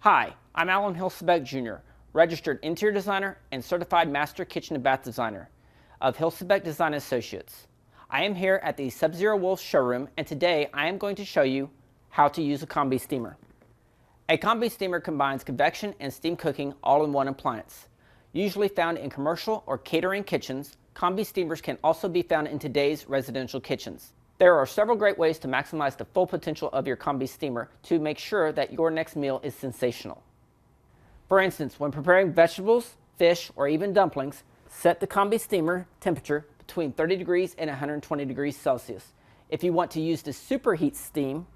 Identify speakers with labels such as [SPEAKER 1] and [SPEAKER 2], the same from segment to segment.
[SPEAKER 1] Hi, I'm Alan Hilsebeck Jr., registered interior designer and certified master kitchen and bath designer of Hilsebeck Design Associates. I am here at the Sub-Zero Wolf showroom, and today I am going to show you how to use a Combi-Steamer. A Combi-Steamer combines convection and steam cooking all in one appliance. Usually found in commercial or catering kitchens, Combi-Steamers can also be found in today's residential kitchens. There are several great ways to maximize the full potential of your Combi-Steamer to make sure that your next meal is sensational. For instance, when preparing vegetables, fish, or even dumplings, set the Combi-Steamer temperature between 30 degrees and 120 degrees Celsius. If you want to use the superheat steam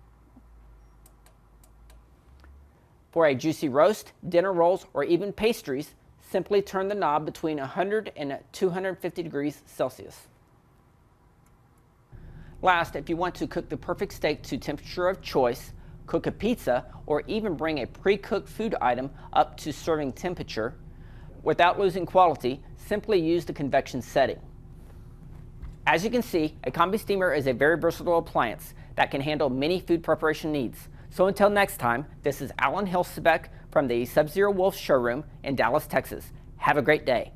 [SPEAKER 1] for a juicy roast, dinner rolls, or even pastries, simply turn the knob between 100 and 250 degrees Celsius. Last, if you want to cook the perfect steak to temperature of choice, cook a pizza, or even bring a pre-cooked food item up to serving temperature, without losing quality, simply use the convection setting. As you can see, a Combi-Steamer is a very versatile appliance that can handle many food preparation needs. So until next time, this is Alan Hilsebeck from the Sub-Zero Wolf showroom in Dallas, Texas. Have a great day.